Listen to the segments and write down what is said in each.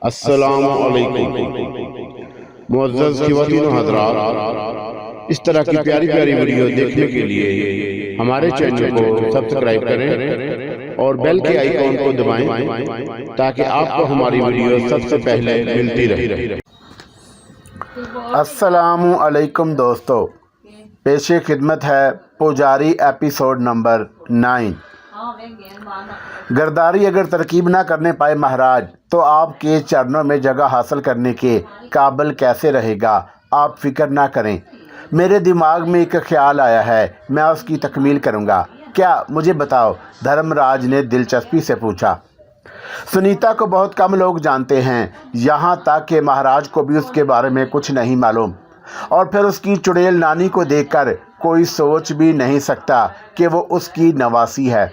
अस्सलामु अलैकुम मुअज़्ज़ज़ ख़वातीन व हज़रात, इस तरह की प्यारी प्यारी वीडियो देखने के लिए हमारे चैनल को सब्सक्राइब करें और बेल के आइकॉन को दबाएं ताकि आपको हमारी वीडियो सबसे पहले मिलती रहे। अस्सलामु अलैकुम दोस्तों, पेशे खिदमत है पुजारी एपिसोड नंबर 9। गरदारी अगर तरकीब ना करने पाए महाराज तो आपके चरणों में जगह हासिल करने के काबिल कैसे रहेगा। आप फिक्र ना करें, मेरे दिमाग में एक ख्याल आया है, मैं उसकी तकमील करूँगा। क्या मुझे बताओ, धर्मराज ने दिलचस्पी से पूछा। सुनीता को बहुत कम लोग जानते हैं, यहाँ तक कि महाराज को भी उसके बारे में कुछ नहीं मालूम। और फिर उसकी चुड़ैल नानी को देखकर कोई सोच भी नहीं सकता कि वो उसकी नवासी है।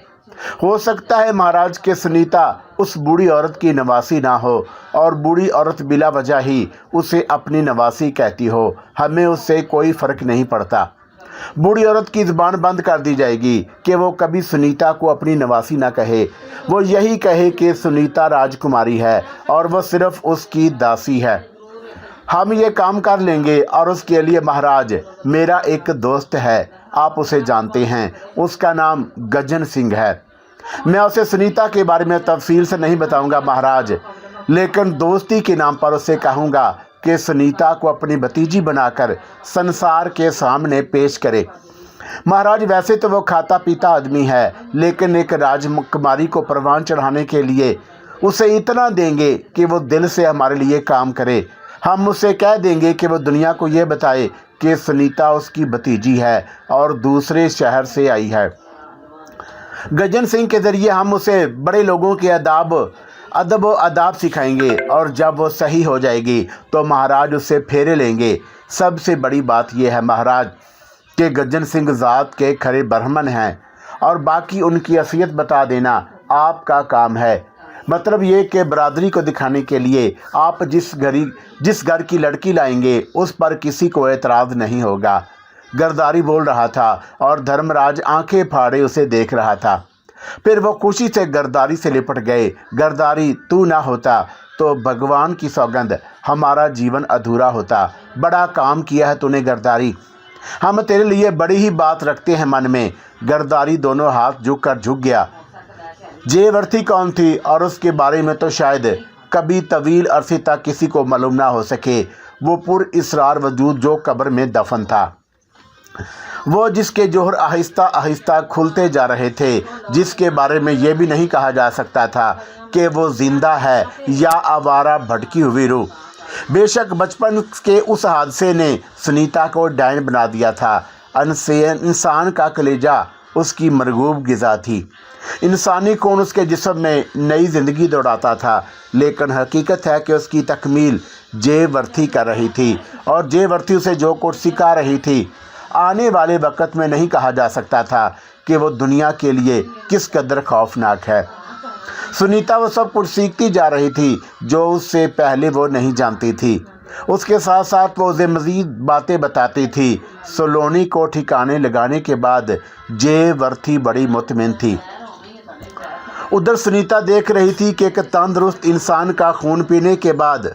हो सकता है महाराज के सुनीता उस बूढ़ी औरत की नवासी ना हो और बूढ़ी औरत बिला वजह ही उसे अपनी नवासी कहती हो। हमें उससे कोई फ़र्क नहीं पड़ता। बूढ़ी औरत की ज़ुबान बंद कर दी जाएगी कि वो कभी सुनीता को अपनी नवासी ना कहे। वो यही कहे कि सुनीता राजकुमारी है और वो सिर्फ़ उसकी दासी है। हम ये काम कर लेंगे। और उसके लिए महाराज, मेरा एक दोस्त है, आप उसे जानते हैं, उसका नाम गजन सिंह है। मैं उसे सुनीता के बारे में तफसील से नहीं बताऊंगा महाराज, लेकिन दोस्ती के नाम पर उसे कहूँगा कि सुनीता को अपनी भतीजी बनाकर संसार के सामने पेश करे। महाराज, वैसे तो वो खाता पीता आदमी है, लेकिन एक राजकुमारी को परवान चढ़ाने के लिए उसे इतना देंगे कि वो दिल से हमारे लिए काम करे। हम उसे कह देंगे कि वो दुनिया को ये बताए कि सुनीता उसकी भतीजी है और दूसरे शहर से आई है। गजन सिंह के ज़रिए हम उसे बड़े लोगों के अदब व आदाब सिखाएंगे और जब वो सही हो जाएगी तो महाराज उससे फेरे लेंगे। सबसे बड़ी बात यह है महाराज कि गजन सिंह ज़ात के खरे ब्राह्मण हैं और बाकी उनकी असलियत बता देना आपका काम है। मतलब ये कि बरादरी को दिखाने के लिए आप जिस घर की लड़की लाएंगे उस पर किसी को एतराज़ नहीं होगा। गरदारी बोल रहा था और धर्मराज आंखें फाड़े उसे देख रहा था। फिर वो खुशी से गरदारी से लिपट गए। गरदारी, तू ना होता तो भगवान की सौगंध हमारा जीवन अधूरा होता। बड़ा काम किया है तूने गरदारी, हम तेरे लिए बड़ी ही बात रखते हैं मन में। गरदारी दोनों हाथ झुक गया। जेवर्थी कौन थी और उसके बारे में तो शायद कभी तवील अरसे तक किसी को मालूम ना हो सके। वो पुर इसरार वजूद जो कब्र में दफन था, वो जिसके जोहर आहिस्ता आहिस्ता खुलते जा रहे थे, जिसके बारे में ये भी नहीं कहा जा सकता था कि वो जिंदा है या आवारा भटकी हुई रूह। बेशक बचपन के उस हादसे ने सुनीता को डायन बना दिया था। इंसान का कलेजा उसकी मरगूब ग़िज़ा थी। इंसानी खून उसके जिस्म में नई ज़िंदगी दौड़ाता था। लेकिन हकीकत है कि उसकी तकमील जेवर्थी कर रही थी और जेवर्थी उसे जो कुछ सिखा रही थी, आने वाले वक्त में नहीं कहा जा सकता था कि वो दुनिया के लिए किस कदर खौफनाक है। सुनीता वो सब कुछ सीखती जा रही थी जो उससे पहले वो नहीं जानती थी। उसके साथ साथ वो उसे मज़ीद बातें बताती थी। सलोनी को ठिकाने लगाने के बाद जेवर्थी बड़ी मुतमिन थी। उधर सुनीता देख रही थी कि एक तंदुरुस्त इंसान का खून पीने के बाद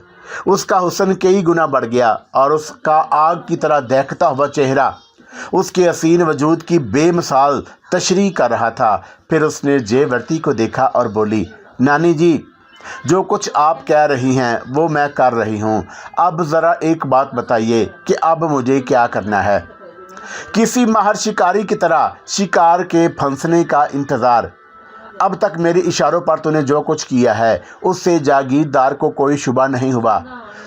उसका हुस्न कई गुना बढ़ गया और उसका आग की तरह दहकता हुआ चेहरा उसके हसीन वजूद की बेमिसाल तशरीह कर रहा था। फिर उसने जेवर्थी को देखा और बोली, नानी जी, जो कुछ आप कह रही हैं वो मैं कर रही हूँ। अब ज़रा एक बात बताइए कि अब मुझे क्या करना है। किसी माहिर शिकारी की तरह शिकार के फंसने का इंतज़ार। अब तक मेरे इशारों पर तूने जो कुछ किया है उससे जागीरदार को कोई शुबा नहीं हुआ।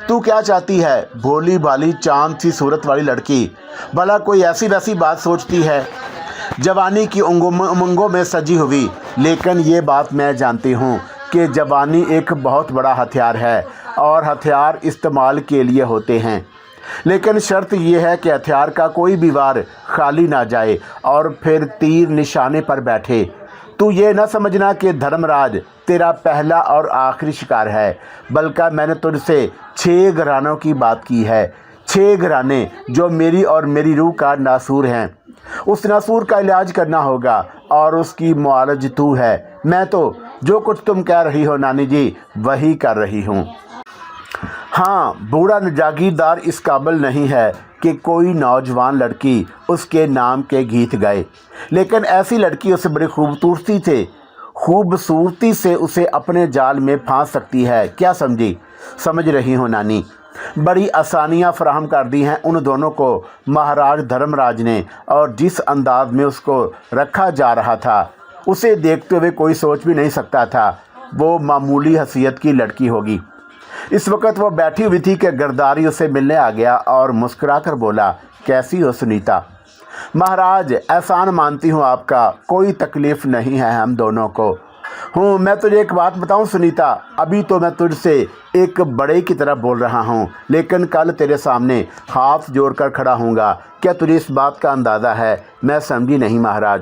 तू क्या चाहती है, भोली भाली चांद सी सूरत वाली लड़की? भला कोई ऐसी वैसी बात सोचती है? जवानी की उमंगों में सजी हुई। लेकिन ये बात मैं जानती हूँ कि जवानी एक बहुत बड़ा हथियार है और हथियार इस्तेमाल के लिए होते हैं। लेकिन शर्त यह है कि हथियार का कोई भी वार खाली ना जाए और फिर तीर निशाने पर बैठे। तू ये ना समझना कि धर्मराज तेरा पहला और आखिरी शिकार है, बल्कि मैंने तुझसे 6 घरानों की बात की है। 6 घराने जो मेरी और मेरी रूह का नासूर हैं। उस नासूर का इलाज करना होगा और उसकी मुआलज तू है। मैं तो जो कुछ तुम कह रही हो नानी जी वही कर रही हूँ। हाँ, बूढ़ा जागीरदार इस काबिल नहीं है कि कोई नौजवान लड़की उसके नाम के गीत गाए, लेकिन ऐसी लड़की उसे बड़ी खूबसूरती से उसे अपने जाल में फांस सकती है। क्या समझ रही हो नानी? बड़ी आसानियां फराहम कर दी हैं उन दोनों को महाराज धर्मराज ने, और जिस अंदाज में उसको रखा जा रहा था उसे देखते हुए कोई सोच भी नहीं सकता था वो मामूली हैसियत की लड़की होगी। इस वक्त वो बैठी हुई थी कि गिरधारी उसे मिलने आ गया और मुस्कुराकर बोला, कैसी हो सुनीता? महाराज, एहसान मानती हूँ आपका, कोई तकलीफ़ नहीं है हम दोनों को। मैं तुझे एक बात बताऊं सुनीता, अभी तो मैं तुझसे एक बड़े की तरह बोल रहा हूँ, लेकिन कल तेरे सामने हाथ जोड़कर खड़ा हूँगा। क्या तुझे इस बात का अंदाज़ा है? मैं समझी नहीं महाराज।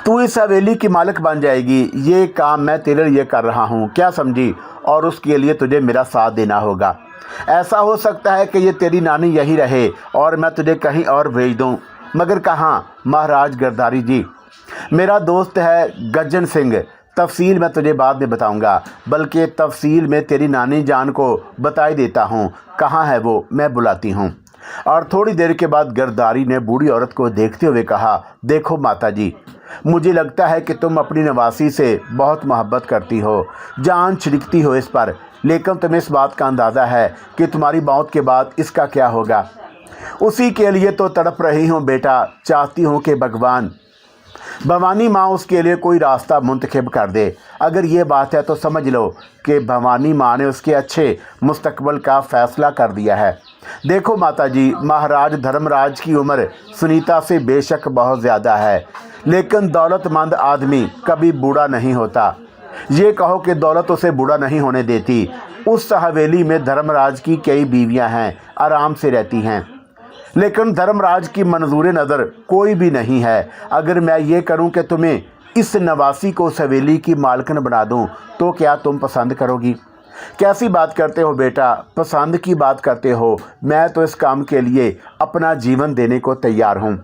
तू इस हवेली की मालिक बन जाएगी, ये काम मैं तेरे लिए कर रहा हूँ, क्या समझी? और उसके लिए तुझे मेरा साथ देना होगा। ऐसा हो सकता है कि ये तेरी नानी यही रहे और मैं तुझे कहीं और भेज दूँ, मगर कहाँ? महाराज गिरधारी जी, मेरा दोस्त है गज्जन सिंह, तफसील मैं तुझे बाद में बताऊंगा, बल्कि तफसील में तेरी नानी जान को बता ही देता हूँ। कहाँ है वो? मैं बुलाती हूँ। और थोड़ी देर के बाद गिरधारी ने बूढ़ी औरत को देखते हुए कहा, देखो माता जी, मुझे लगता है कि तुम अपनी नवासी से बहुत मोहब्बत करती हो, जान छिड़कती हो इस पर, लेकिन तुम्हें इस बात का अंदाज़ा है कि तुम्हारी मौत के बाद इसका क्या होगा? उसी के लिए तो तड़प रही हूँ बेटा, चाहती हूँ कि भवानी माँ उसके लिए कोई रास्ता मुंतखब कर दे। अगर ये बात है तो समझ लो कि भवानी माँ ने उसके अच्छे मुस्तकबल का फ़ैसला कर दिया है। देखो माताजी, महाराज धर्मराज की उम्र सुनीता से बेशक बहुत ज़्यादा है, लेकिन दौलतमंद आदमी कभी बूढ़ा नहीं होता। ये कहो कि दौलत उसे बूढ़ा नहीं होने देती। उस हवेली में धर्मराज की कई बीवियां हैं, आराम से रहती हैं, लेकिन धर्मराज की मंजूर नज़र कोई भी नहीं है। अगर मैं ये करूं कि तुम्हें इस नवासी को उस हवेली की मालकिन बना दूं, तो क्या तुम पसंद करोगी? कैसी बात करते हो बेटा, पसंद की बात करते हो? मैं तो इस काम के लिए अपना जीवन देने को तैयार हूँ।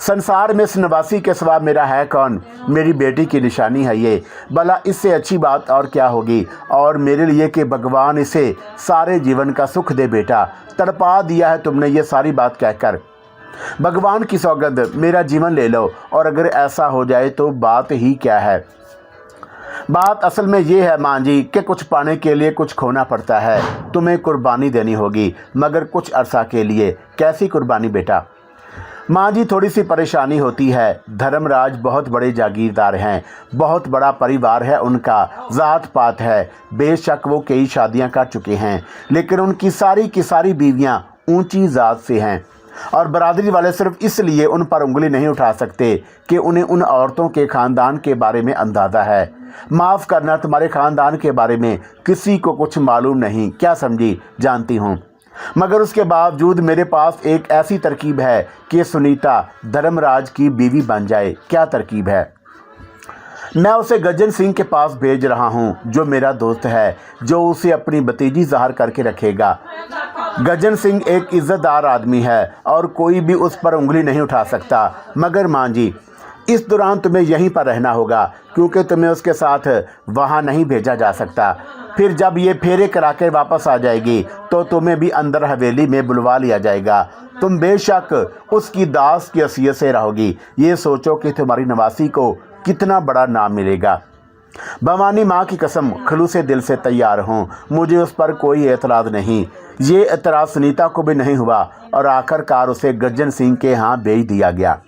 संसार में इस नवासी के सिवा मेरा है कौन? मेरी बेटी की निशानी है ये, भला इससे अच्छी बात और क्या होगी? और मेरे लिए कि भगवान इसे सारे जीवन का सुख दे बेटा। तड़पा दिया है तुमने ये सारी बात कहकर। भगवान की सौगंध, मेरा जीवन ले लो, और अगर ऐसा हो जाए तो बात ही क्या है? बात असल में ये है माँ जी कि कुछ पाने के लिए कुछ खोना पड़ता है। तुम्हें कुर्बानी देनी होगी, मगर कुछ अरसा के लिए। कैसी कुर्बानी बेटा? माँ जी, थोड़ी सी परेशानी होती है। धर्मराज बहुत बड़े जागीरदार हैं, बहुत बड़ा परिवार है उनका, ज़ात पात है। बेशक वो कई शादियाँ कर चुके हैं, लेकिन उनकी सारी की सारी बीवियाँ ऊंची ज़ात से हैं, और बरादरी वाले सिर्फ इसलिए उन पर उंगली नहीं उठा सकते कि उन्हें उन औरतों के ख़ानदान के बारे में अंदाज़ा है। माफ़ करना, तुम्हारे ख़ानदान के बारे में किसी को कुछ मालूम नहीं, क्या समझी? जानती हूँ, मगर उसके बावजूद मेरे पास एक ऐसी तरकीब है कि सुनीता धर्मराज की बीवी बन जाए। क्या तरकीब है? मैं उसे गज्जन सिंह के पास भेज रहा हूँ, जो मेरा दोस्त है, जो उसे अपनी भतीजी ज़ाहिर करके रखेगा। गज्जन सिंह एक इज़्ज़तदार आदमी है और कोई भी उस पर उंगली नहीं उठा सकता। मगर माँ जी, इस दौरान तुम्हें यहीं पर रहना होगा, क्योंकि तुम्हें उसके साथ वहाँ नहीं भेजा जा सकता। फिर जब ये फेरे करा के वापस आ जाएगी तो तुम्हें भी अंदर हवेली में बुलवा लिया जाएगा। तुम बेशक उसकी दास की हैसियत से रहोगी। ये सोचो कि तुम्हारी नवासी को कितना बड़ा नाम मिलेगा। भवानी माँ की कसम, खलूसे दिल से तैयार हूँ, मुझे उस पर कोई एतराज़ नहीं। ये एतराज़ सुनीता को भी नहीं हुआ, और आखिरकार उसे गज्जन सिंह के यहाँ भेज दिया गया।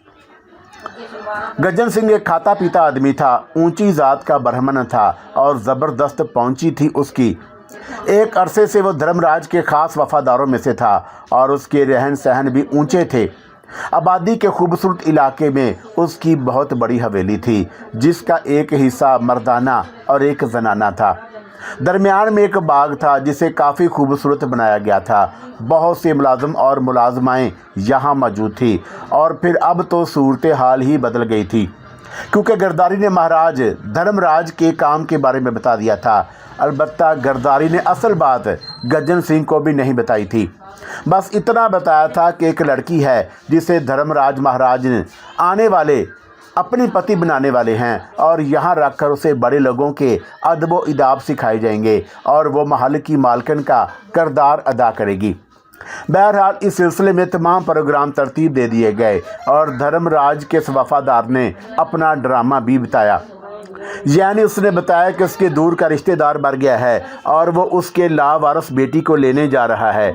गज्जन सिंह एक खाता पीता आदमी था, ऊंची ज़ात का ब्राह्मण था, और ज़बरदस्त पहुंची थी उसकी। एक अरसे से वो धर्मराज के ख़ास वफ़ादारों में से था, और उसके रहन सहन भी ऊंचे थे। आबादी के खूबसूरत इलाके में उसकी बहुत बड़ी हवेली थी, जिसका एक हिस्सा मर्दाना और एक जनाना था। दरमियान में एक बाग था जिसे काफ़ी खूबसूरत बनाया गया था। बहुत से मुलाजिम और मुलाजमाएँ यहाँ मौजूद थी, और फिर अब तो सूरत हाल ही बदल गई थी, क्योंकि गिरधारी ने महाराज धर्मराज के काम के बारे में बता दिया था। अलबत्ता गिरधारी ने असल बात गज्जन सिंह को भी नहीं बताई थी। बस इतना बताया था कि एक लड़की है जिसे धर्मराज महाराज ने आने वाले अपने पति बनाने वाले हैं और यहाँ रखकर उसे बड़े लोगों के अदब व इदाब सिखाए जाएंगे और वो महल की मालकिन का किरदार अदा करेगी। बहरहाल इस सिलसिले में तमाम प्रोग्राम तरतीब दे दिए गए और धर्मराज के वफादार ने अपना ड्रामा भी बताया। यानी उसने बताया कि उसके दूर का रिश्तेदार मर गया है और वो उसके लावारिस बेटी को लेने जा रहा है।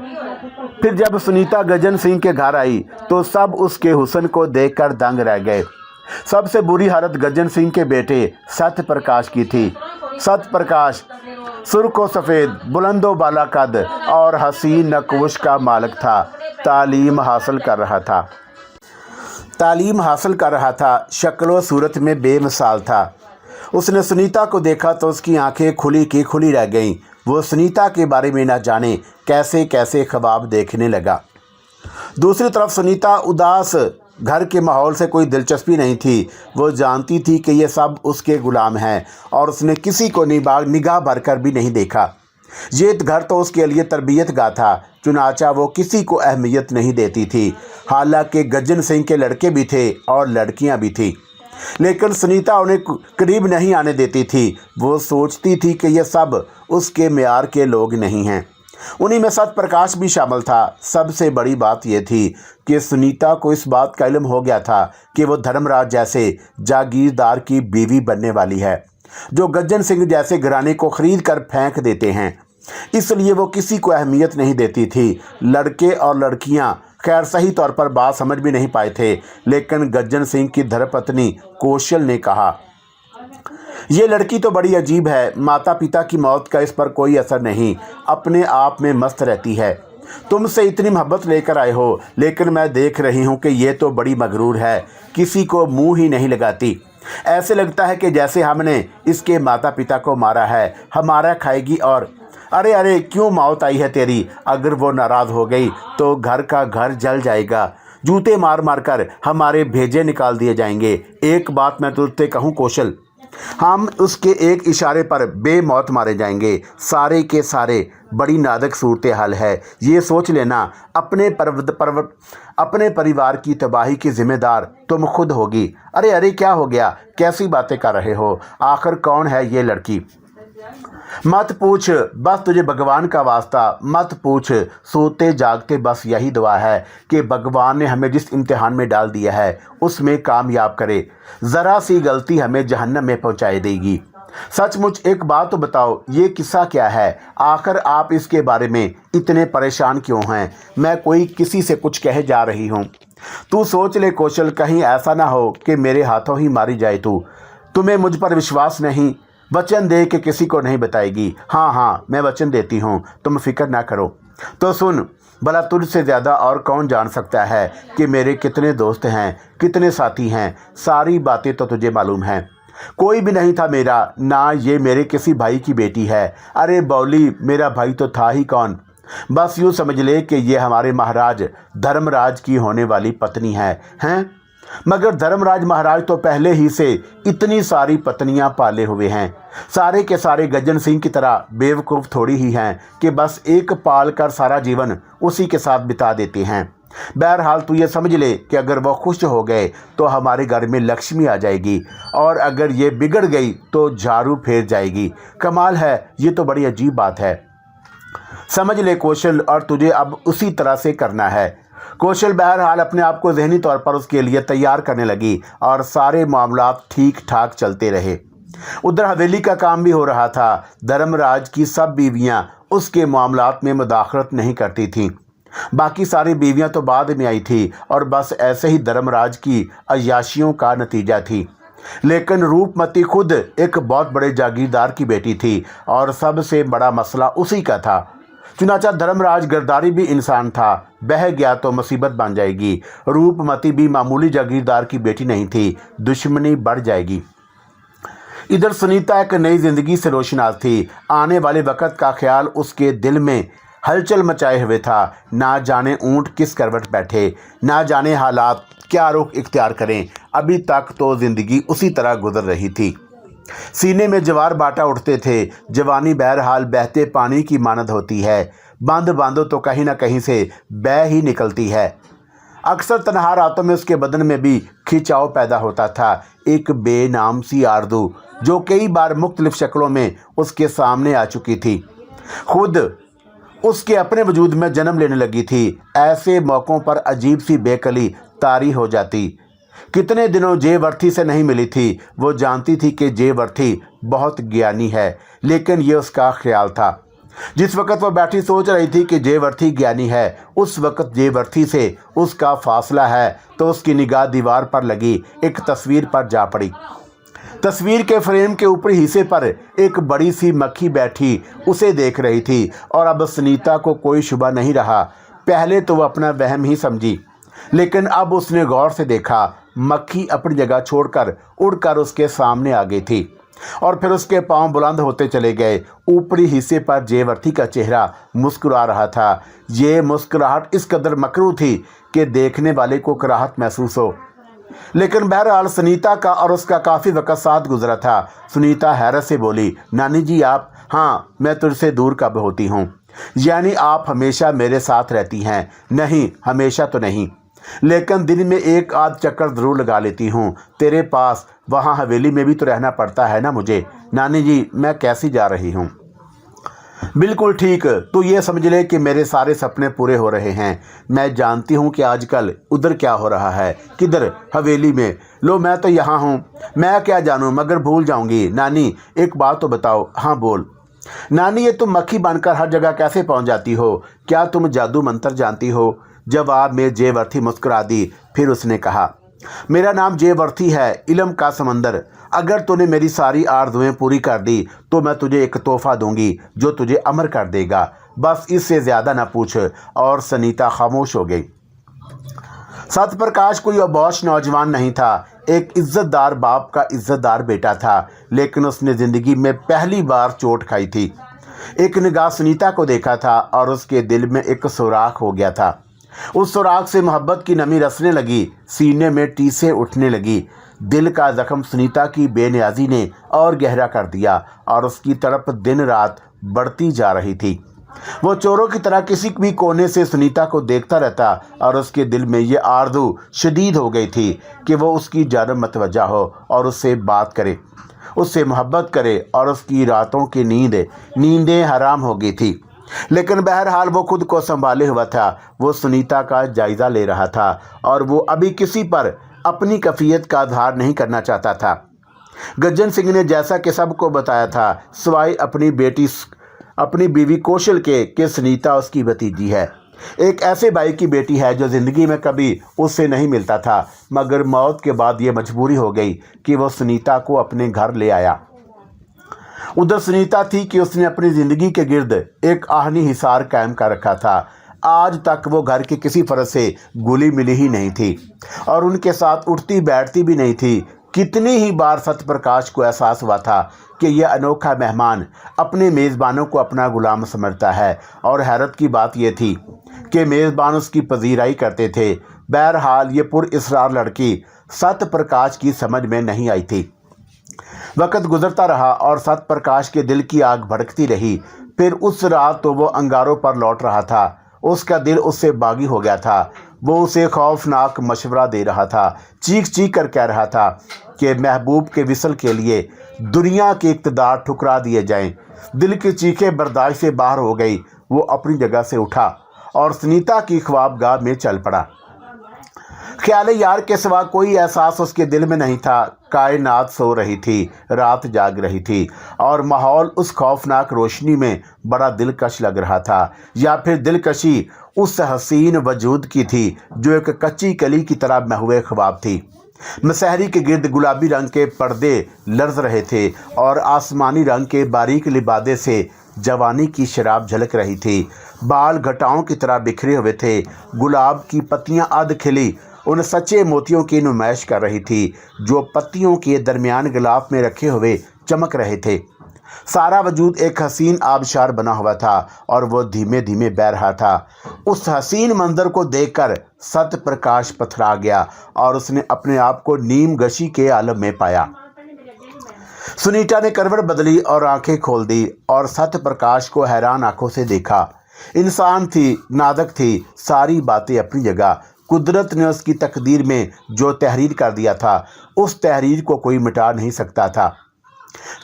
फिर जब सुनीता गजन सिंह के घर आई तो सब उसके हुस्न को देखकर दंग रह गए। सबसे बुरी हालत गजन सिंह के बेटे सत्य प्रकाश की थी। सत्य प्रकाश सुर्ख व सफ़ेद, बुलंदो बाला कद और हसीन नक्श का मालिक था। तालीम हासिल कर रहा था। शक्ल व सूरत में बेमिसाल था। उसने सुनीता को देखा तो उसकी आंखें खुली की खुली रह गईं। वो सुनीता के बारे में न जाने कैसे कैसे ख्वाब देखने लगा। दूसरी तरफ सुनीता उदास घर के माहौल से कोई दिलचस्पी नहीं थी। वो जानती थी कि ये सब उसके गुलाम हैं और उसने किसी को निगाह भरकर भी नहीं देखा। ये घर तो उसके लिए तरबियत गाह था, चुनाचा वो किसी को अहमियत नहीं देती थी। हालांकि गजन सिंह के लड़के भी थे और लड़कियां भी थी, लेकिन सुनीता उन्हें करीब नहीं आने देती थी। वो सोचती थी कि ये सब उसके म्यार के लोग नहीं हैं। उन्हीं में सत्य प्रकाश भी शामिल था। सबसे बड़ी बात यह थी कि सुनीता को इस बात का इल्म हो गया था कि वो धर्मराज जैसे जागीरदार की बीवी बनने वाली है, जो गजन सिंह जैसे घराने को खरीद कर फेंक देते हैं। इसलिए वो किसी को अहमियत नहीं देती थी। लड़के और लड़कियां खैर सही तौर पर बात समझ भी नहीं पाए थे, लेकिन गजन सिंह की धर्मपत्नी कौशल ने कहा, ये लड़की तो बड़ी अजीब है। माता पिता की मौत का इस पर कोई असर नहीं, अपने आप में मस्त रहती है। तुमसे इतनी मोहब्बत लेकर आए हो, लेकिन मैं देख रही हूँ कि ये तो बड़ी मगरूर है, किसी को मुंह ही नहीं लगाती। ऐसे लगता है कि जैसे हमने इसके माता पिता को मारा है, हमारा खाएगी। और अरे अरे क्यों मौत आई है तेरी? अगर वो नाराज़ हो गई तो घर का घर जल जाएगा। जूते मार मार कर हमारे भेजे निकाल दिए जाएंगे। एक बात मैं तुझसे कहूँ कौशल, हम उसके एक इशारे पर बेमौत मारे जाएंगे। सारे के सारे बड़ी नाजुक सूरत हाल है। ये सोच लेना, अपने परिवार की तबाही की जिम्मेदार तुम खुद होगी। अरे अरे क्या हो गया? कैसी बातें कर रहे हो? आखिर कौन है ये लड़की? मत पूछ, बस तुझे भगवान का वास्ता मत पूछ। सोते जागते बस यही दुआ है कि भगवान ने हमें जिस इम्तिहान में डाल दिया है उसमें कामयाब करे। ज़रा सी गलती हमें जहन्नम में पहुंचाई देगी। सचमुच एक बात तो बताओ, ये किस्सा क्या है? आखिर आप इसके बारे में इतने परेशान क्यों हैं? मैं कोई किसी से कुछ कहे जा रही हूँ। तू सोच ले कौशल, कहीं ऐसा ना हो कि मेरे हाथों ही मारी जाए तू। तुम्हें मुझ पर विश्वास नहीं? वचन दे के किसी को नहीं बताएगी? हाँ हाँ मैं वचन देती हूँ, तुम फिक्र ना करो। तो सुन, भला तुझसे ज़्यादा और कौन जान सकता है कि मेरे कितने दोस्त हैं, कितने साथी हैं। सारी बातें तो तुझे मालूम हैं। कोई भी नहीं था मेरा, ना ये मेरे किसी भाई की बेटी है। अरे बौली, मेरा भाई तो था ही कौन। बस यूँ समझ ले कि ये हमारे महाराज धर्मराज की होने वाली पत्नी हैं। मगर धर्मराज महाराज तो पहले ही से इतनी सारी पत्नियां पाले हुए हैं। सारे के सारे गजन सिंह की तरह बेवकूफ़ थोड़ी ही हैं कि बस एक पाल कर सारा जीवन उसी के साथ बिता देते हैं। बहरहाल तू ये समझ ले कि अगर वह खुश हो गए तो हमारे घर में लक्ष्मी आ जाएगी, और अगर ये बिगड़ गई तो झाड़ू फेर जाएगी। कमाल है, ये तो बड़ी अजीब बात है। समझ ले कौशल, और तुझे अब उसी तरह से करना है। कौशल बहरहाल अपने आप को जहनी तौर पर उसके लिए तैयार करने लगी और सारे मामलात ठीक ठाक चलते रहे। उधर हवेली का काम भी हो रहा था। धर्मराज की सब बीवियां उसके मामलात में मुदाखलत नहीं करती थीं। बाकी सारी बीवियां तो बाद में आई थी और बस ऐसे ही धर्मराज की अय्याशियों का नतीजा थी। लेकिन रूपमती खुद एक बहुत बड़े जागीरदार की बेटी थी और सबसे बड़ा मसला उसी का था। चुनाचा धर्मराज गिरदारी भी इंसान था, बह गया तो मुसीबत बन जाएगी। रूपमती भी मामूली जागीरदार की बेटी नहीं थी, दुश्मनी बढ़ जाएगी। इधर सुनीता एक नई जिंदगी से रोशनास थी। आने वाले वक्त का ख्याल उसके दिल में हलचल मचाए हुए था। ना जाने ऊंट किस करवट बैठे, ना जाने हालात क्या रुख इख्तियार करें। अभी तक तो जिंदगी उसी तरह गुजर रही थी। सीने में जवार बाटा उठते थे। जवानी बहरहाल बहते पानी की मानद होती है, बांध बांधो तो कहीं ना कहीं से बह ही निकलती है। अक्सर तन्हा रातों में उसके बदन में भी खिंचाव पैदा होता था। एक बेनाम सी आरज़ू जो कई बार मुख्तलिफ शक्लों में उसके सामने आ चुकी थी, खुद उसके अपने वजूद में जन्म लेने लगी थी। ऐसे मौक़ों पर अजीब सी बेकली तारी हो जाती। कितने दिनों जे वर्थी से नहीं मिली थी। वो जानती थी कि जे वर्थी बहुत ज्ञानी है, लेकिन ये उसका ख्याल था। जिस वक़्त वो बैठी सोच रही थी कि जे वर्थी ज्ञानी है, उस वक़्त जे वर्थी से उसका फासला है, तो उसकी निगाह दीवार पर लगी एक तस्वीर पर जा पड़ी। तस्वीर के फ्रेम के ऊपरी हिस्से पर एक बड़ी सी मक्खी बैठी उसे देख रही थी। और अब सुनीता को कोई शुबा नहीं रहा। पहले तो वह अपना वहम ही समझी, लेकिन अब उसने गौर से देखा, मक्खी अपनी जगह छोड़कर उड़कर उसके सामने आ गई थी और फिर उसके पांव बुलंद होते चले गए। ऊपरी हिस्से पर जेवर्थी का चेहरा मुस्कुरा रहा था। ये मुस्कुराहट इस कदर मकरू थी कि देखने वाले को कराहत महसूस हो। लेकिन बहरहाल सुनीता का और उसका काफ़ी वक्त साथ गुजरा था। सुनीता हैरत से बोली, नानी जी आप? हाँ, मैं तुझसे दूर कब होती हूँ? यानी आप हमेशा मेरे साथ रहती हैं? नहीं, हमेशा तो नहीं, लेकिन दिन में एक आध चक्कर ज़रूर लगा लेती हूँ तेरे पास। वहाँ हवेली में भी तो रहना पड़ता है ना मुझे। नानी जी मैं कैसी जा रही हूँ? बिल्कुल ठीक, तू ये समझ ले कि मेरे सारे सपने पूरे हो रहे हैं। मैं जानती हूँ कि आजकल उधर क्या हो रहा है। किधर? हवेली में। लो मैं तो यहाँ हूँ। मैं क्या जानूँ, मगर भूल जाऊँगी। नानी एक बात तो बताओ। हाँ बोल। नानी ये तुम मक्खी बनकर हर जगह कैसे पहुँच जाती हो? क्या तुम जादू मंत्र जानती हो? जवाब में जेवर्थी मुस्कुरा दी। फिर उसने कहा, मेरा नाम जेवर्थी है, इल्म का समंदर। अगर तूने मेरी सारी आरज़ुएं पूरी कर दी तो मैं तुझे एक तोहफ़ा दूंगी जो तुझे अमर कर देगा। बस इससे ज़्यादा ना पूछ। और सुनीता खामोश हो गई। सत्यप्रकाश कोई अबौश नौजवान नहीं था। एक इज्जतदार बाप का इज्जतदार बेटा था, लेकिन उसने ज़िंदगी में पहली बार चोट खाई थी। एक निगाह सुनीता को देखा था और उसके दिल में एक सुराख हो गया था। उस सुराख से मोहब्बत की नमी रसने लगी, सीने में टीसें उठने लगी। दिल का जख्म सुनीता की बेनियाजी ने और गहरा कर दिया और उसकी तड़प दिन रात बढ़ती जा रही थी। वो चोरों की तरह किसी भी कोने से सुनीता को देखता रहता और उसके दिल में ये आरज़ू शदीद हो गई थी कि वो उसकी जानब मतवज्जा हो और उससे बात करे, उससे मोहब्बत करे। और उसकी रातों की नींदें हराम हो गई थी। लेकिन बहरहाल वो खुद को संभाले हुआ था। वो सुनीता का जायज़ा ले रहा था और वो अभी किसी पर अपनी कफियत का आधार नहीं करना चाहता था। गज्जन सिंह ने जैसा कि सबको बताया था, सिवाय अपनी बीवी कौशल के कि सुनीता उसकी भतीजी है। एक ऐसे भाई की बेटी है जो ज़िंदगी में कभी उससे नहीं मिलता था, मगर मौत के बाद ये मजबूरी हो गई कि वो सुनीता को अपने घर ले आया। उधर सुनीता थी कि उसने अपनी ज़िंदगी के गिर्द एक आहनी हिसार कायम कर रखा था। आज तक वो घर के किसी फर्द से गुली मिली ही नहीं थी और उनके साथ उठती बैठती भी नहीं थी। कितनी ही बार सत्यप्रकाश को एहसास हुआ था कि यह अनोखा मेहमान अपने मेज़बानों को अपना गुलाम समझता है, और हैरत की बात यह थी कि मेज़बान उसकी पजीराई करते थे। बहरहाल ये पुरइसरार लड़की सत्यप्रकाश की समझ में नहीं आई थी। वक़्त गुजरता रहा और सत्यप्रकाश के दिल की आग भड़कती रही। फिर उस रात तो वो अंगारों पर लौट रहा था। उसका दिल उससे बागी हो गया था। वो उसे खौफनाक मशवरा दे रहा था, चीख चीख कर कह रहा था कि महबूब के विसल के लिए दुनिया के इक़्तिदार ठुकरा दिए जाएं। दिल की चीखें बर्दाश्त से बाहर हो गई। वो अपनी जगह से उठा और सुनीता की ख्वाबगाह में चल पड़ा। ख्याल यार के सिवा कोई एहसास उसके दिल में नहीं था। कायनात सो रही थी, रात जाग रही थी और माहौल उस खौफनाक रोशनी में बड़ा दिलकश लग रहा था। या फिर दिलकशी उस हसीन वजूद की थी जो एक कच्ची कली की तरह महवे ख्वाब थी। मसहरी के गिर्द गुलाबी रंग के पर्दे लर्ज रहे थे और आसमानी रंग के बारीक लिबादे से जवानी की शराब झलक रही थी। बाल घटाओं की तरह बिखरे हुए थे। गुलाब की पत्तियां अध खिली उन सच्चे मोतियों की नुमाइश कर रही थी जो पत्तियों के दरमियान गिलाफ में रखे हुए चमक रहे थे। सारा वजूद एक हसीन आबशार बना हुआ था और वो धीमे धीमे बह रहा था। उस हसीन मंजर को देखकर सत्यप्रकाश पथरा गया और उसने अपने आप को नीम गशी के आलम में पाया। सुनीता ने करवट बदली और आंखें खोल दी और सत्यप्रकाश को हैरान आंखों से देखा। इंसान थी, नादक थी, सारी बातें अपनी जगह, कुदरत ने उसकी तकदीर में जो तहरीर कर दिया था, उस तहरीर को कोई मिटा नहीं सकता था।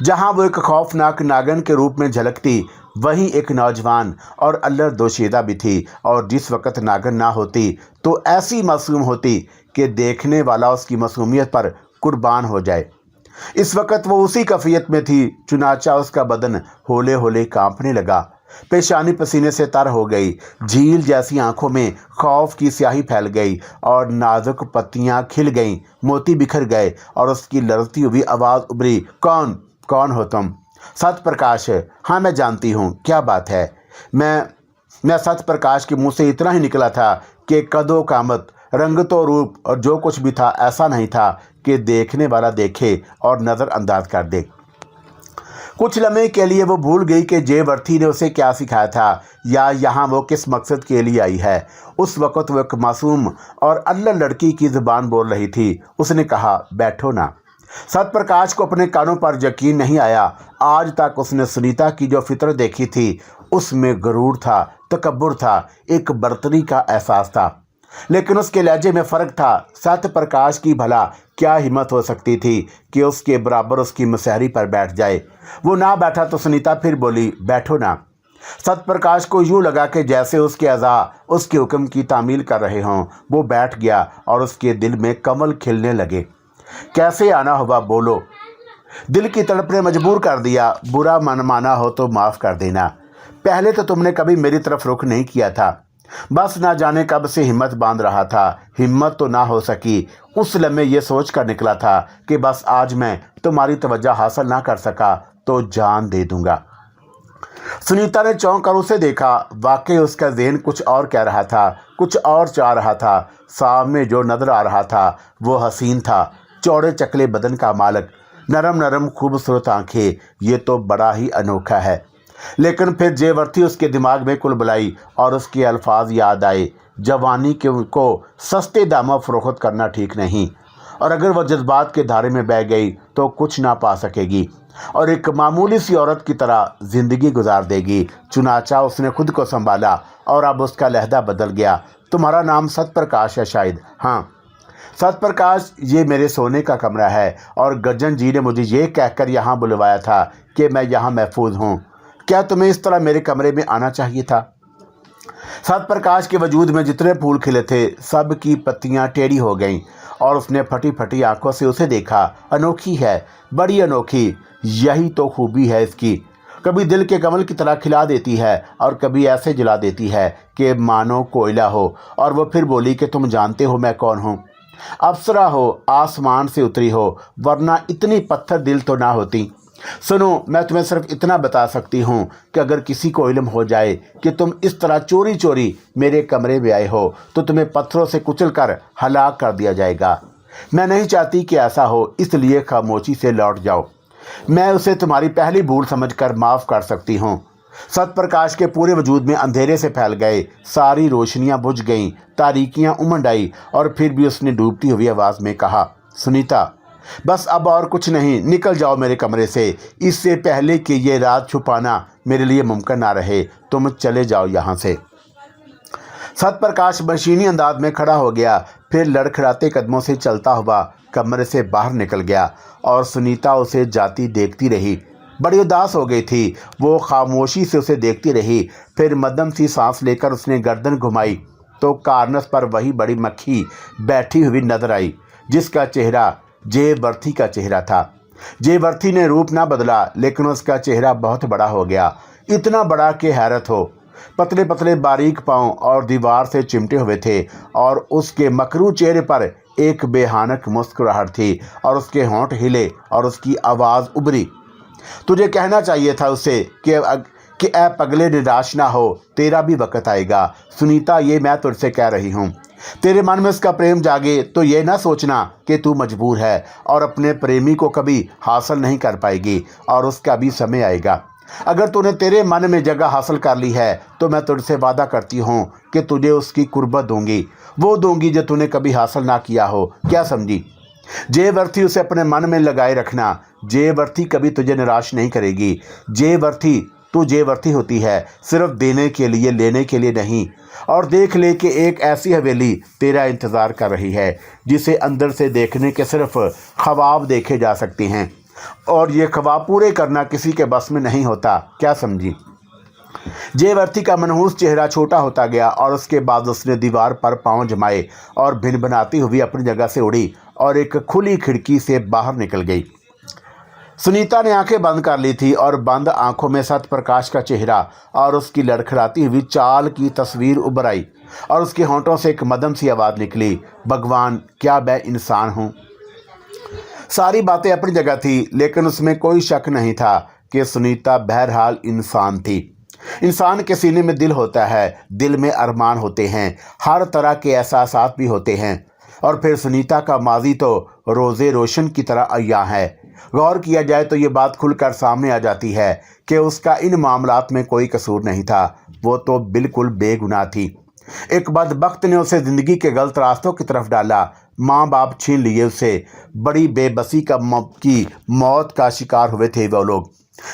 जहां वो एक खौफनाक नागन के रूप में झलकती, वहीं एक नौजवान और अल्लड़ दोशीदा भी थी। और जिस वक़्त नागन ना होती तो ऐसी मासूम होती कि देखने वाला उसकी मासूमियत पर कुर्बान हो जाए। इस वक़्त वो उसी कैफियत में थी, चुनाचा उसका बदन होले होले कांपने लगा, पेशानी पसीने से तर हो गई, झील जैसी आंखों में खौफ की स्याही फैल गई और नाजुक पत्तियां खिल गईं, मोती बिखर गए और उसकी लड़ती हुई आवाज़ उभरी, कौन कौन हो तुम? सत्य प्रकाश। हाँ, मैं जानती हूँ, क्या बात है? मैं सत्य प्रकाश के मुंह से इतना ही निकला था कि कदो कामत, रंग तो रूप और जो कुछ भी था ऐसा नहीं था कि देखने वाला देखे और नज़रअंदाज कर दे। कुछ लम्हे के लिए वो भूल गई कि जयवर्ती ने उसे क्या सिखाया था या यहाँ वो किस मकसद के लिए आई है। उस वक़्त वो एक मासूम और अल्लड़ लड़की की ज़ुबान बोल रही थी। उसने कहा, बैठो ना। सतप्रकाश को अपने कानों पर यकीन नहीं आया। आज तक उसने सुनीता की जो फितरत देखी थी, उसमें गरूर था, तकब्बुर था, एक बर्तरी का एहसास था, लेकिन उसके लहजे में फ़र्क था। सतप्रकाश की भला क्या हिम्मत हो सकती थी कि उसके बराबर उसकी मुसहरी पर बैठ जाए। वो ना बैठा तो सुनीता फिर बोली, बैठो ना। सतप्रकाश को यूँ लगा कि जैसे उसके अज़ा उसके हुक्म की तामील कर रहे हों। वो बैठ गया और उसके दिल में कमल खिलने लगे। कैसे आना हुआ, बोलो। दिल की तड़प ने मजबूर कर दिया। बुरा मन माना हो तो माफ़ कर देना। पहले तो तुमने कभी मेरी तरफ रुख नहीं किया था, बस ना जाने कब से हिम्मत बांध रहा था। हिम्मत तो ना हो सकी। उस लम्हे ये सोच कर निकला था कि बस आज मैं तुम्हारी तवज्जो हासिल ना कर सका तो जान दे दूंगा। सुनीता ने चौंक कर उसे देखा। वाकई उसका ज़हन कुछ और कह रहा था, कुछ और चाह रहा था। सामने जो नज़र आ रहा था वो हसीन था, चौड़े चकले बदन का मालिक, नरम नरम खूबसूरत आंखें। ये तो बड़ा ही अनोखा है। लेकिन फिर जयवर्ती उसके दिमाग में कुलबुलाई और उसके अल्फाज याद आए, जवानी को सस्ते दामों फरोख्त करना ठीक नहीं, और अगर वह जज्बात के धारे में बह गई तो कुछ ना पा सकेगी और एक मामूली सी औरत की तरह ज़िंदगी गुजार देगी। चुनाचा उसने खुद को संभाला और अब उसका लहदा बदल गया। तुम्हारा नाम सतप्रकाश है शायद? हाँ सतप्रकाश, ये मेरे सोने का कमरा है और गजन जी ने मुझे ये कहकर यहाँ बुलवाया था कि मैं यहाँ महफूज हूँ। क्या तुम्हें इस तरह मेरे कमरे में आना चाहिए था? सतप्रकाश के वजूद में जितने फूल खिले थे, सब की पत्तियाँ टेढ़ी हो गईं और उसने फटी फटी आंखों से उसे देखा। अनोखी है, बड़ी अनोखी। यही तो खूबी है इसकी। कभी दिल के कमल की तरह खिला देती है और कभी ऐसे जला देती है कि मानो कोयला हो। और वो फिर बोली कि तुम जानते हो मैं कौन हूँ? अप्सरा हो, आसमान से उतरी हो, वरना इतनी पत्थर दिल तो ना होती। सुनो, मैं तुम्हें सिर्फ इतना बता सकती हूँ कि अगर किसी को इल्म हो जाए कि तुम इस तरह चोरी चोरी मेरे कमरे में आए हो तो तुम्हें पत्थरों से कुचल कर हलाक कर दिया जाएगा। मैं नहीं चाहती कि ऐसा हो, इसलिए खामोशी से लौट जाओ। मैं उसे तुम्हारी पहली भूल समझकर माफ़ कर सकती हूँ। सतप्रकाश के पूरे वजूद में अंधेरे से फैल गए, सारी रोशनियाँ बुझ गईं, तारीकियाँ उमड़ आई और फिर भी उसने डूबती हुई आवाज़ में कहा, सुनीता, बस अब और कुछ नहीं, निकल जाओ मेरे कमरे से। इससे पहले कि ये रात छुपाना मेरे लिए मुमकिन ना रहे, तुम चले जाओ यहाँ से। सतप्रकाश मशीनी अंदाज में खड़ा हो गया, फिर लड़खड़ाते कदमों से चलता हुआ कमरे से बाहर निकल गया और सुनीता उसे जाती देखती रही। बड़ी उदास हो गई थी। वो खामोशी से उसे देखती रही। फिर मध्यम सी सांस लेकर उसने गर्दन घुमाई तो कार्नस पर वही बड़ी मक्खी बैठी हुई नजर आई, जिसका चेहरा जयवर्ती का चेहरा था। जयवर्ती ने रूप ना बदला, लेकिन उसका चेहरा बहुत बड़ा हो गया, इतना बड़ा कि हैरत हो। पतले पतले बारीक पाँव और दीवार से चिमटे हुए थे और उसके मकरू चेहरे पर एक बेहानक मुस्कुराहट थी और उसके होंठ हिले और उसकी आवाज़ उभरी, तुझे कहना चाहिए था उसे कि ऐ पगले, निराश ना हो, तेरा भी वक्त आएगा। सुनीता, ये मैं तुझसे कह रही हूँ। तेरे मन में उसका प्रेम जागे तो ये ना सोचना कि तू मजबूर है और अपने प्रेमी को कभी हासिल नहीं कर पाएगी, और उसका भी समय आएगा। अगर तूने तेरे मन में जगह हासिल कर ली है तो मैं तुझसे वादा करती हूँ कि तुझे उसकी कुर्बत दूंगी, वो दूंगी जो तूने कभी हासिल ना किया हो। क्या समझी? जयवर्ती, उसे अपने मन में लगाए रखना। जयवर्ती कभी तुझे निराश नहीं करेगी। जयवर्ती, तू जेवर्ती होती है, सिर्फ देने के लिए, लेने के लिए नहीं। और देख ले कि एक ऐसी हवेली तेरा इंतज़ार कर रही है जिसे अंदर से देखने के सिर्फ ख्वाब देखे जा सकते हैं, और ये ख्वाब पूरे करना किसी के बस में नहीं होता। क्या समझी? जेवर्ती का मनहूस चेहरा छोटा होता गया और उसके बाद उसने दीवार पर पांव जमाए और भिनभिनाती हुई अपनी जगह से उड़ी और एक खुली खिड़की से बाहर निकल गई। सुनीता ने आंखें बंद कर ली थी और बंद आंखों में सत्यप्रकाश का चेहरा और उसकी लड़खड़ाती हुई चाल की तस्वीर उभर आई और उसके होंठों से एक मदम सी आवाज़ निकली, भगवान, क्या मैं इंसान हूँ? सारी बातें अपनी जगह थी, लेकिन उसमें कोई शक नहीं था कि सुनीता बहरहाल इंसान थी। इंसान के सीने में दिल होता है, दिल में अरमान होते हैं, हर तरह के एहसासात भी होते हैं। और फिर सुनीता का माजी तो रोज़े रोशन की तरह अय्या है। गौर किया जाए तो ये बात खुलकर सामने आ जाती है कि उसका इन मामलात में कोई कसूर नहीं था, वो तो बिल्कुल बेगुनाह थी। एक बदबख्त ने उसे ज़िंदगी के गलत रास्तों की तरफ डाला, माँ बाप छीन लिए उसे, बड़ी बेबसी की मौत का शिकार हुए थे वो लोग।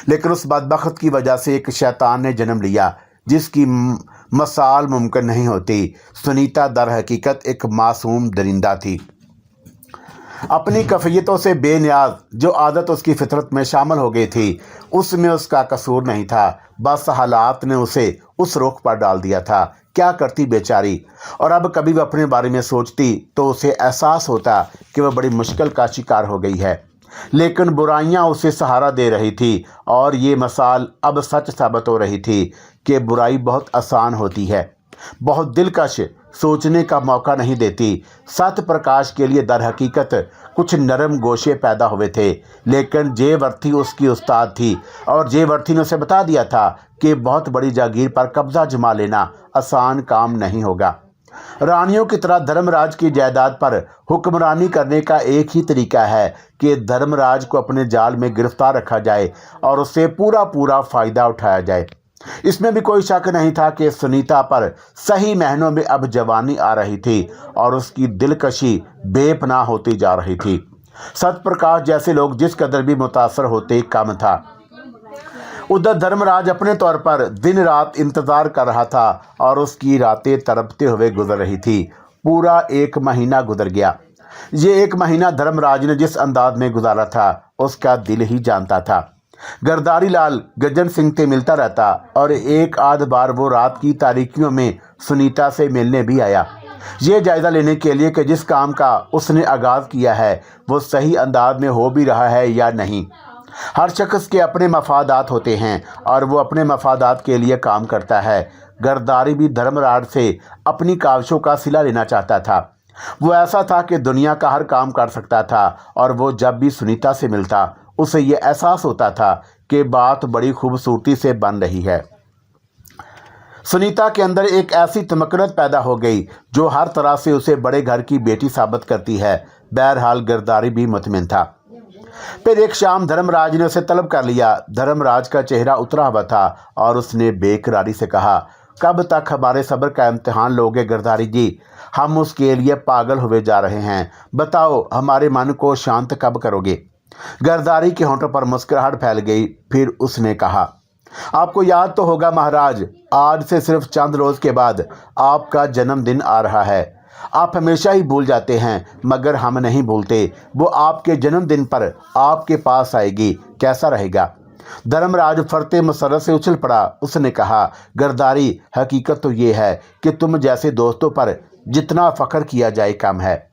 लेकिन उस बदबख्त की वजह से एक शैतान ने जन्म लिया जिसकी मसाल मुमकिन नहीं होती। सुनीता दर हकीकत एक मासूम दरिंदा थी, अपनी कफ़ियतों से बेनियाज। जो आदत उसकी फितरत में शामिल हो गई थी उसमें उसका कसूर नहीं था, बस हालात ने उसे उस रुख पर डाल दिया था। क्या करती बेचारी? और अब कभी वह अपने बारे में सोचती तो उसे एहसास होता कि वह बड़ी मुश्किल का शिकार हो गई है, लेकिन बुराइयां उसे सहारा दे रही थी और ये मसाल अब सच साबित हो रही थी कि बुराई बहुत आसान होती है, बहुत दिलकश, सोचने का मौका नहीं देती। सत्यप्रकाश के लिए दर हकीकत कुछ नरम गोशे पैदा हुए थे, लेकिन जेवर्ती उसकी उस्ताद थी और जेवर्ती ने उसे बता दिया था कि बहुत बड़ी जागीर पर कब्जा जमा लेना आसान काम नहीं होगा। रानियों की तरह धर्मराज की जायदाद पर हुक्मरानी करने का एक ही तरीका है कि धर्मराज को अपने जाल में गिरफ्तार रखा जाए और उससे पूरा पूरा फ़ायदा उठाया जाए। इसमें भी कोई शक नहीं था कि सुनीता पर सही महीनों में अब जवानी आ रही थी और उसकी दिलकशी बेपनाह होती जा रही थी। सत्यप्रकाश जैसे लोग जिस कदर भी मुतासर होते कम था। उधर धर्मराज अपने तौर पर दिन रात इंतज़ार कर रहा था और उसकी रातें तड़पते हुए गुजर रही थी। पूरा 1 महीना गुजर गया। ये 1 महीना धर्मराज ने जिस अंदाज में गुजारा था उसका दिल ही जानता था। गरदारी लाल गजन सिंह से मिलता रहता और एक आध बार वो रात की तारीकियों में सुनीता से मिलने भी आया, ये जायज़ा लेने के लिए कि जिस काम का उसने आगाज़ किया है वो सही अंदाज में हो भी रहा है या नहीं। हर शख्स के अपने मफादात होते हैं और वो अपने मफादात के लिए काम करता है। गरदारी भी धर्मराज से अपनी काविशों का सिला लेना चाहता था। वो ऐसा था कि दुनिया का हर काम कर सकता था और वो जब भी सुनीता से मिलता उसे ये एहसास होता था कि बात बड़ी खूबसूरती से बन रही है। सुनीता के अंदर एक ऐसी तमक्कुनत पैदा हो गई जो हर तरह से उसे बड़े घर की बेटी साबित करती है। बहरहाल गरदारी भी मुतमिन था। फिर एक शाम धर्मराज ने उसे तलब कर लिया। धर्मराज का चेहरा उतरा हुआ था और उसने बेकरारी से कहा, कब तक हमारे सब्र का इम्तिहान लोगे गरदारी जी? हम उसके लिए पागल हुए जा रहे हैं। बताओ, हमारे मन को शांत कब करोगे? गरदारी के होंठों पर मुस्कुराहट फैल गई। फिर उसने कहा, आपको याद तो होगा महाराज, आज से सिर्फ चंद रोज़ के बाद आपका जन्मदिन आ रहा है। आप हमेशा ही भूल जाते हैं, मगर हम नहीं भूलते। वो आपके जन्मदिन पर आपके पास आएगी, कैसा रहेगा? धर्मराज फरते मसरत से उछल पड़ा। उसने कहा, गरदारी, हकीकत तो ये है कि तुम जैसे दोस्तों पर जितना फ़ख्र किया जाए कम है।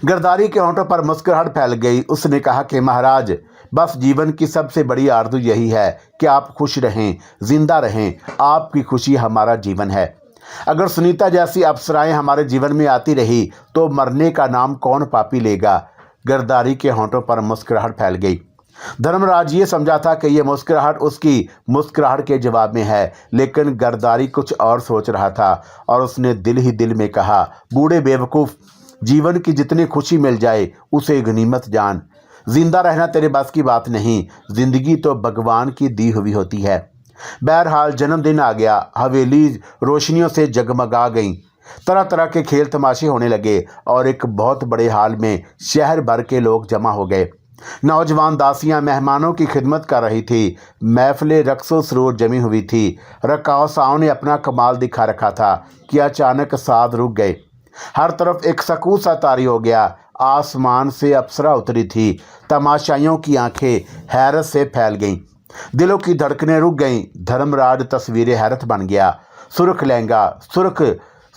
गरदारी के होंठों पर मुस्कुराहट फैल गई। उसने कहा कि महाराज, बस जीवन की सबसे बड़ी आरज़ू यही है कि आप खुश रहें, जिंदा रहें। आपकी खुशी हमारा जीवन है। अगर सुनीता जैसी अप्सराएं हमारे जीवन में आती रही तो मरने का नाम कौन पापी लेगा? गरदारी के होंठों पर मुस्कुराहट फैल गई। धर्मराज ये समझा था कि यह मुस्कुराहट उसकी मुस्कुराहट के जवाब में है, लेकिन गरदारी कुछ और सोच रहा था और उसने दिल ही दिल में कहा, बूढ़े बेवकूफ़, जीवन की जितनी खुशी मिल जाए उसे गनीमत जान। जिंदा रहना तेरे बस की बात नहीं, जिंदगी तो भगवान की दी हुई होती है। बहरहाल जन्मदिन आ गया। हवेली रोशनियों से जगमगा गई। तरह तरह के खेल तमाशे होने लगे और एक बहुत बड़े हाल में शहर भर के लोग जमा हो गए। नौजवान दासियां मेहमानों की खिदमत कर रही थी। महफिले रक्सो सरूर जमी हुई थी। रकासाओं ने अपना कमाल दिखा रखा था कि अचानक साद रुक गए। हर तरफ एक सकूत सा तारी हो गया। आसमान से अप्सरा उतरी थी। तमाशाइयों की आंखें हैरत से फैल गईं। दिलों की धड़कनें रुक गईं। धर्मराज तस्वीर हैरत बन गया। सुर्ख लहंगा,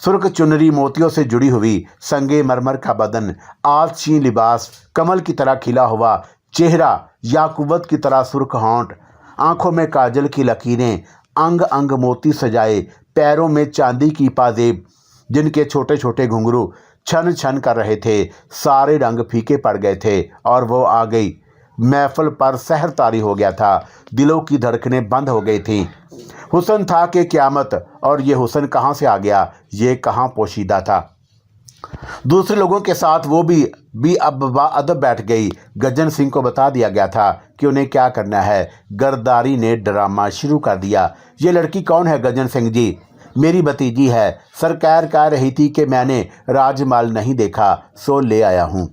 सुर्ख चुनरी मोतियों से जुड़ी हुई, संगे मरमर का बदन, आलसी लिबास, कमल की तरह खिला हुआ चेहरा, याकुवत की तरह सुर्ख होंठ, आंखों में काजल की लकीरें, अंग अंग मोती सजाए, पैरों में चांदी की पाजेब, जिनके छोटे छोटे घुंघरू छन छन कर रहे थे। सारे रंग फीके पड़ गए थे और वो आ गई। महफिल पर सहर तारी हो गया था। दिलों की धड़कनें बंद हो गई थी। हुस्न था कि क़यामत, और ये हुस्न कहाँ से आ गया, ये कहाँ पोशीदा था। दूसरे लोगों के साथ वो भी अब बाअदब बैठ गई। गजन सिंह को बता दिया गया था कि उन्हें क्या करना है। गर्दारी ने ड्रामा शुरू कर दिया। ये लड़की कौन है गजन सिंह जी? मेरी भतीजी है। सरकार कह रही थी कि मैंने राजमाल नहीं देखा, सो ले आया हूँ।